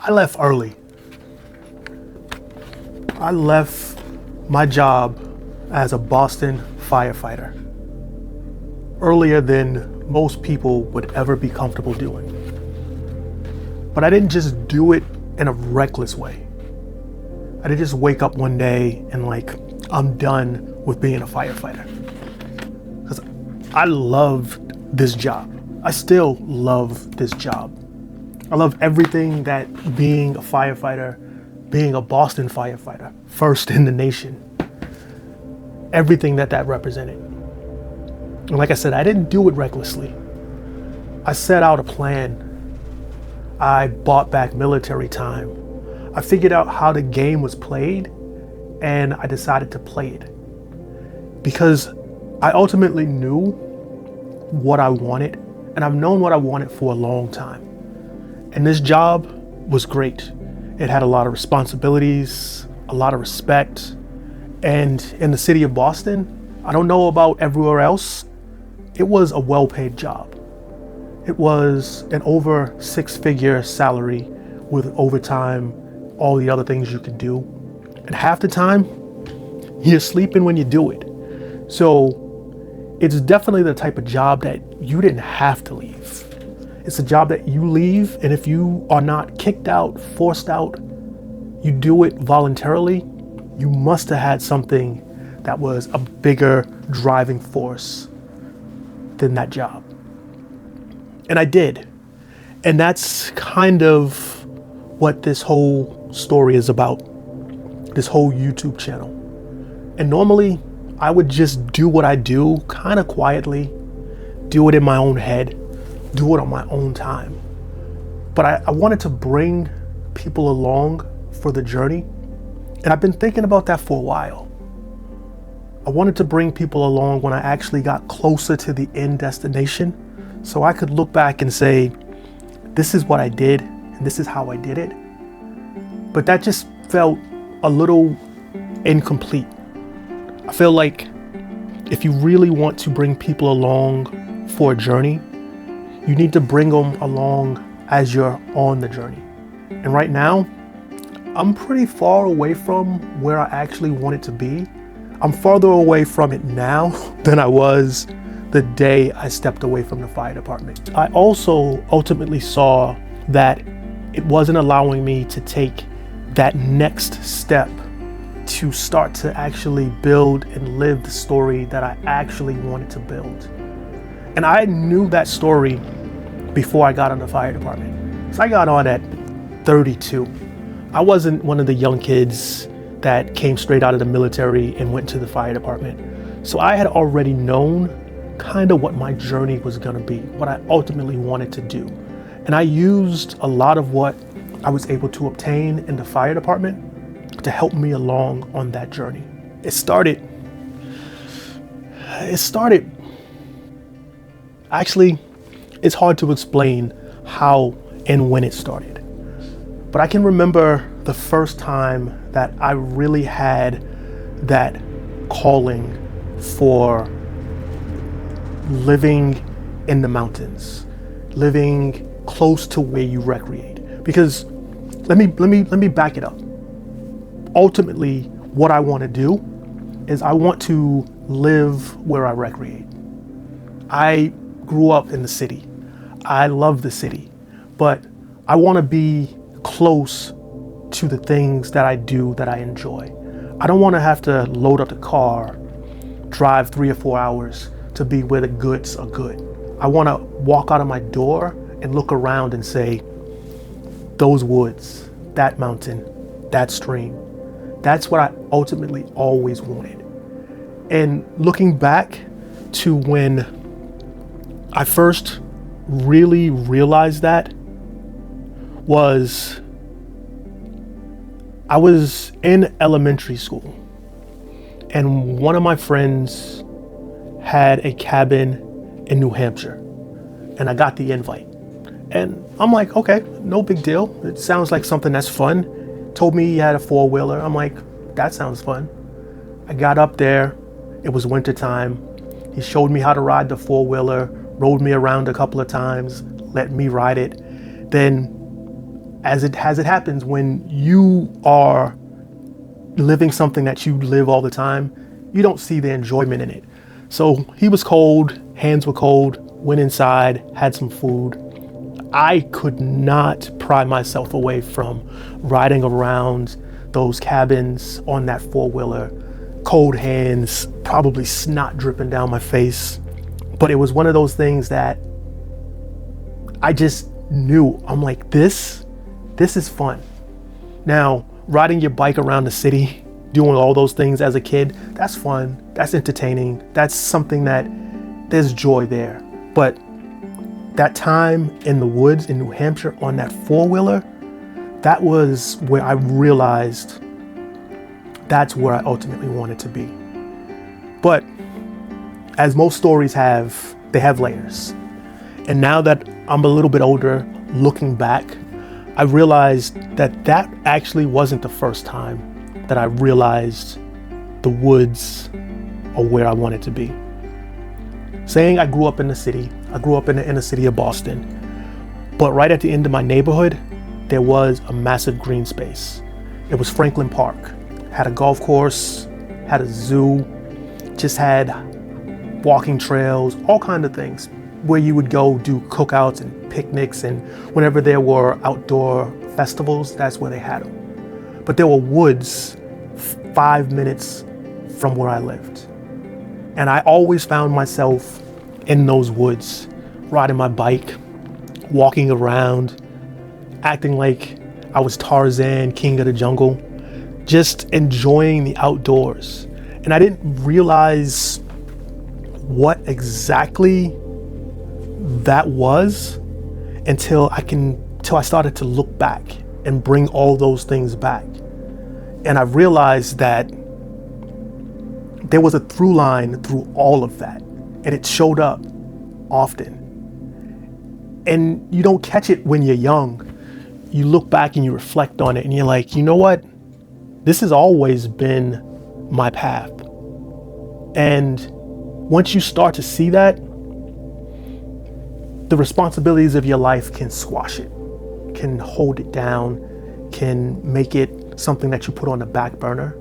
I left early. I left my job as a Boston firefighter earlier than most people would ever be comfortable doing. But I didn't just do it in a reckless way. I didn't just wake up one day and I'm done with being a firefighter. Because I loved this job. I still love this job. I love everything that being a firefighter, being a Boston firefighter, first in the nation, everything that represented. And like I said, I didn't do it recklessly. I set out a plan. I bought back military time. I figured out how the game was played, and I decided to play it. Because I ultimately knew what I wanted, and I've known what I wanted for a long time. And this job was great. It had a lot of responsibilities, a lot of respect. And in the city of Boston, I don't know about everywhere else, it was a well-paid job. It was an over 6-figure salary with overtime, all the other things you could do. And half the time, you're sleeping when you do it. So it's definitely the type of job that you didn't have to leave. It's a job that you leave, and if you are not kicked out, forced out, you do it voluntarily, you must have had something that was a bigger driving force than that job. And I did. And that's kind of what this whole story is about, this whole YouTube channel. And normally I would just do what I do kind of quietly, do it in my own head, do it on my own time. But I wanted to bring people along for the journey. And I've been thinking about that for a while. I wanted to bring people along when I actually got closer to the end destination, so I could look back and say, this is what I did, and this is how I did it. But that just felt a little incomplete. I feel like if you really want to bring people along for a journey, you need to bring them along as you're on the journey. And right now, I'm pretty far away from where I actually want it to be. I'm farther away from it now than I was the day I stepped away from the fire department. I also ultimately saw that it wasn't allowing me to take that next step to start to actually build and live the story that I actually wanted to build. And I knew that story before I got on the fire department. So I got on at 32. I wasn't one of the young kids that came straight out of the military and went to the fire department. So I had already known kind of what my journey was gonna be, what I ultimately wanted to do. And I used a lot of what I was able to obtain in the fire department to help me along on that journey. It started, actually, it's hard to explain how and when it started. But I can remember the first time that I really had that calling for living in the mountains, living close to where you recreate. Because let me back it up. Ultimately, what I want to do is I want to live where I recreate. I grew up in the city. I love the city, but I want to be close to the things that I do that I enjoy. I don't want to have to load up the car, drive 3 or 4 hours to be where the goods are good. I want to walk out of my door and look around and say, those woods, that mountain, that stream, that's what I ultimately always wanted. And looking back to when I first really realized that was I was in elementary school, and one of my friends had a cabin in New Hampshire, and I got the invite. And I'm like, okay, no big deal. It sounds like something that's fun. Told me he had a 4-wheeler. I'm like, that sounds fun. I got up there. It was winter time. He showed me how to ride the 4-wheeler, rode me around a couple of times, let me ride it. Then as it happens when you are living something that you live all the time, you don't see the enjoyment in it. So he was cold, hands were cold, went inside, had some food. I could not pry myself away from riding around those cabins on that four-wheeler, cold hands, probably snot dripping down my face. But it was one of those things that I just knew. I'm like, this is fun. Now, riding your bike around the city, doing all those things as a kid, that's fun, that's entertaining, that's something that there's joy there. But that time in the woods in New Hampshire on that four-wheeler, that was where I realized that's where I ultimately wanted to be. But as most stories have, they have layers. And now that I'm a little bit older, looking back, I realized that that actually wasn't the first time that I realized the woods are where I wanted to be. Saying I grew up in the city, I grew up in the inner city of Boston, but right at the end of my neighborhood, there was a massive green space. It was Franklin Park. Had a golf course, had a zoo, just had walking trails, all kinds of things where you would go do cookouts and picnics, and whenever there were outdoor festivals, that's where they had them. But there were woods 5 minutes from where I lived. And I always found myself in those woods, riding my bike, walking around, acting like I was Tarzan, king of the jungle, just enjoying the outdoors. And I didn't realize what exactly that was until I started to look back and bring all those things back. And I realized that there was a through line through all of that, and it showed up often. And you don't catch it when you're young. You look back and you reflect on it and you're like, you know what? This has always been my path. And once you start to see that, the responsibilities of your life can squash it, can hold it down, can make it something that you put on the back burner.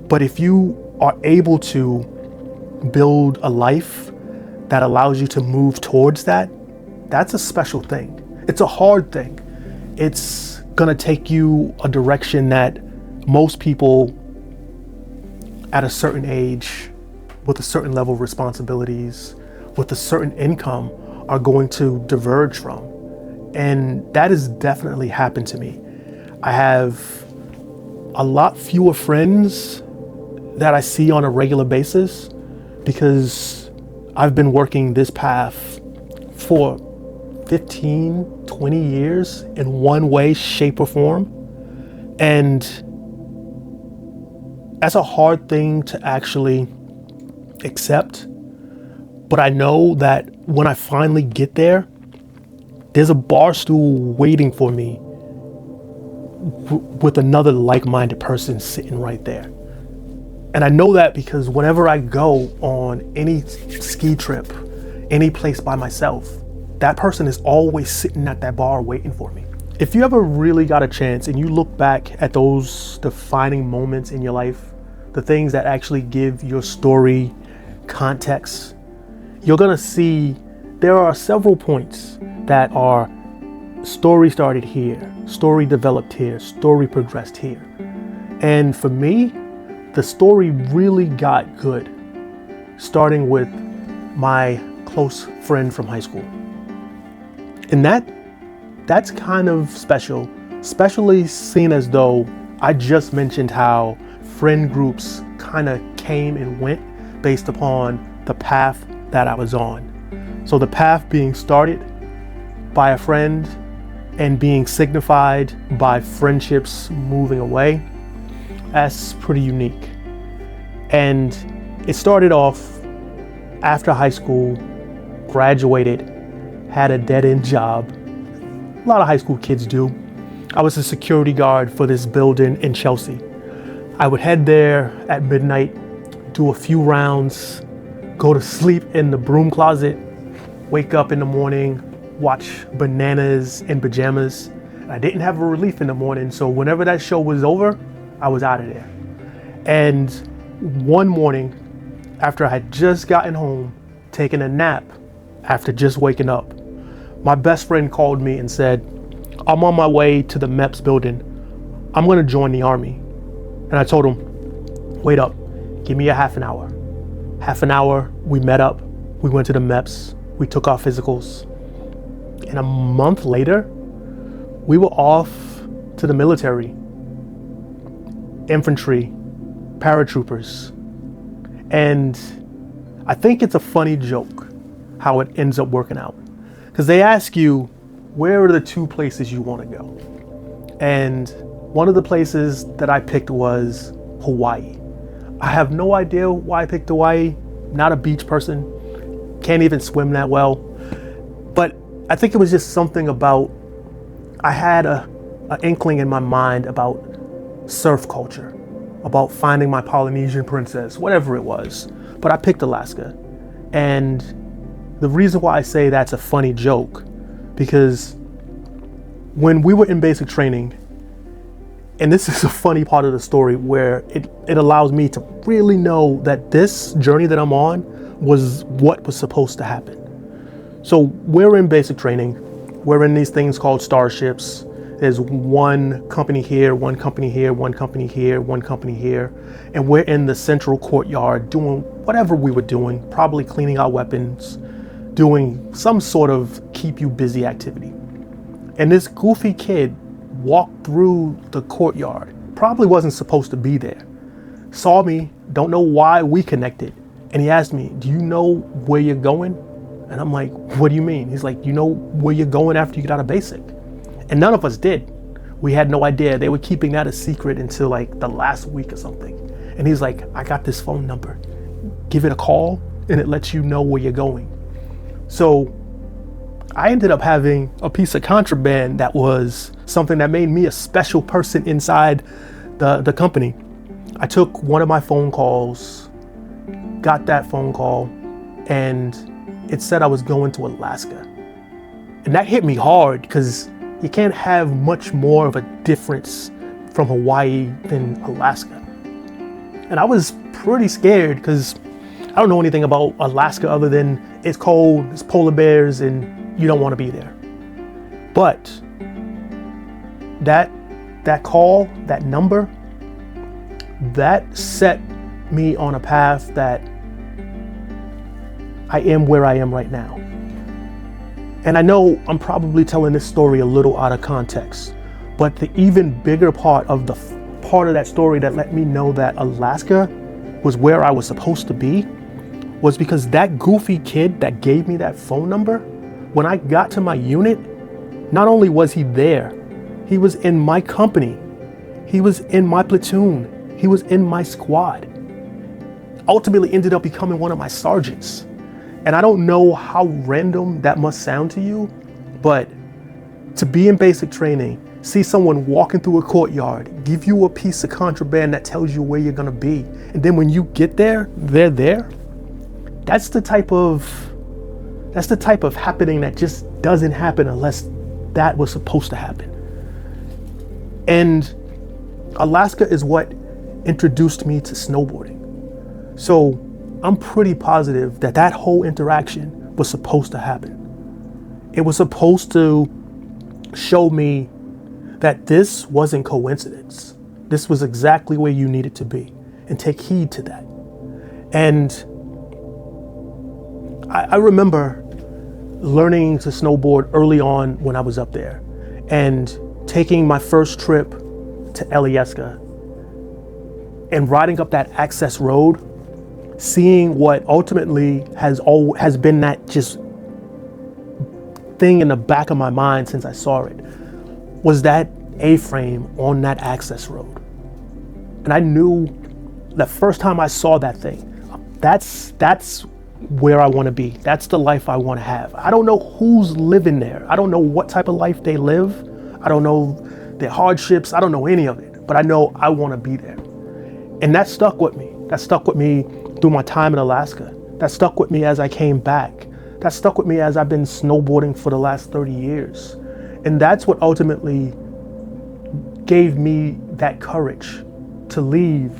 But if you are able to build a life that allows you to move towards that, that's a special thing. It's a hard thing. It's gonna take you a direction that most people at a certain age, with a certain level of responsibilities, with a certain income, are going to diverge from. And that has definitely happened to me. I have a lot fewer friends that I see on a regular basis because I've been working this path for 15, 20 years in one way, shape, or form. And that's a hard thing to actually accept. But I know that when I finally get there, there's a bar stool waiting for me with another like-minded person sitting right there. And I know that because whenever I go on any ski trip, any place by myself, that person is always sitting at that bar waiting for me. If you ever really got a chance and you look back at those defining moments in your life, the things that actually give your story context, you're gonna see there are several points that are story started here, story developed here, story progressed here. And for me, the story really got good, starting with my close friend from high school. And that's kind of special, especially seeing as though I just mentioned how friend groups kind of came and went based upon the path that I was on. So the path being started by a friend and being signified by friendships moving away, that's pretty unique. And it started off after high school, graduated, had a dead-end job. A lot of high school kids do. I was a security guard for this building in Chelsea. I would head there at midnight, do a few rounds, go to sleep in the broom closet, wake up in the morning, watch Bananas in Pajamas. I didn't have a relief in the morning, so whenever that show was over, I was out of there. And one morning, after I had just gotten home, taking a nap, after just waking up, my best friend called me and said, I'm on my way to the MEPS building. I'm gonna join the Army. And I told him, wait up, give me a half an hour. Half an hour, we met up, we went to the MEPS, we took our physicals. And a month later, we were off to the military, infantry, paratroopers. And I think it's a funny joke how it ends up working out. Because they ask you, where are the 2 places you want to go? And one of the places that I picked was Hawaii. I have no idea why I picked Hawaii. Not a beach person. Can't even swim that well. But I think it was just something about, I had an inkling in my mind about surf culture, about finding my Polynesian princess, whatever it was. But I picked Alaska. And the reason why I say that's a funny joke, because when we were in basic training, and this is a funny part of the story where it allows me to really know that this journey that I'm on was what was supposed to happen. So we're in basic training. We're in these things called starships. There's one company here, one company here, one company here, one company here. And we're in the central courtyard doing whatever we were doing, probably cleaning our weapons, doing some sort of keep you busy activity. And this goofy kid walked through the courtyard, probably wasn't supposed to be there, saw me, don't know why we connected. And he asked me, do you know where you're going? And I'm like, what do you mean? He's like, you know where you're going after you get out of basic? And none of us did. We had no idea. They were keeping that a secret until like the last week or something. And he's like, I got this phone number. Give it a call and it lets you know where you're going. So I ended up having a piece of contraband that was something that made me a special person inside the company. I took one of my phone calls, got that phone call, and it said I was going to Alaska. And that hit me hard because you can't have much more of a difference from Hawaii than Alaska. And I was pretty scared because I don't know anything about Alaska other than it's cold, it's polar bears, and you don't want to be there. But that call, that number, that set me on a path that I am where I am right now. And I know I'm probably telling this story a little out of context, but the even bigger part of that story that let me know that Alaska was where I was supposed to be was because that goofy kid that gave me that phone number, when I got to my unit, not only was he there, he was in my company, he was in my platoon, he was in my squad. Ultimately ended up becoming one of my sergeants. And I don't know how random that must sound to you, but to be in basic training, see someone walking through a courtyard, give you a piece of contraband that tells you where you're gonna be, and then when you get there, they're there. That's the type of happening that just doesn't happen unless that was supposed to happen. And Alaska is what introduced me to snowboarding. So I'm pretty positive that that whole interaction was supposed to happen. It was supposed to show me that this wasn't coincidence. This was exactly where you needed to be, and take heed to that. And I remember learning to snowboard early on when I was up there and taking my first trip to Alyeska and riding up that access road, seeing what ultimately has been that just thing in the back of my mind since I saw it, was that A-frame on that access road. And I knew the first time I saw that thing, that's where I want to be. That's the life I want to have. I don't know who's living there. I don't know what type of life they live. I don't know their hardships. I don't know any of it, but I know I want to be there. And that stuck with me. That stuck with me through my time in Alaska. That stuck with me as I came back. That stuck with me as I've been snowboarding for the last 30 years. And that's what ultimately gave me that courage to leave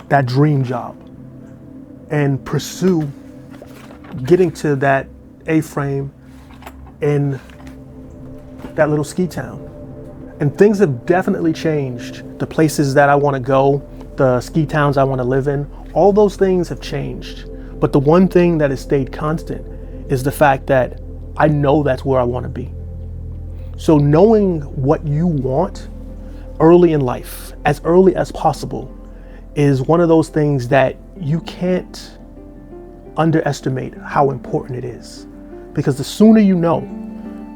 that dream job and pursue getting to that A-frame in that little ski town. And things have definitely changed. The places that I want to go, the ski towns I want to live in, all those things have changed. But the one thing that has stayed constant is the fact that I know that's where I want to be. So knowing what you want early in life, as early as possible, is one of those things that you can't underestimate how important it is. Because the sooner you know,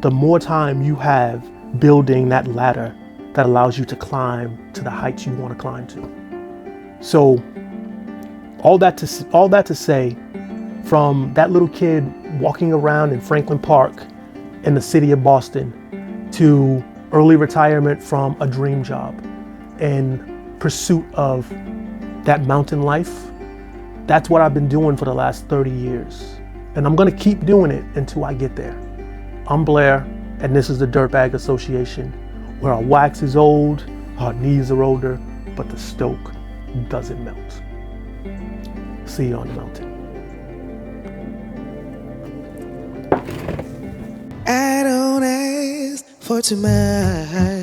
the more time you have building that ladder that allows you to climb to the heights you want to climb to. So all that to say, from that little kid walking around in Franklin Park in the city of Boston to early retirement from a dream job in pursuit of that mountain life, that's what I've been doing for the last 30 years. And I'm gonna keep doing it until I get there. I'm Blair, and this is the Dirtbag Association, where our wax is old, our knees are older, but the stoke doesn't melt. See you on the mountain. I don't ask for too much.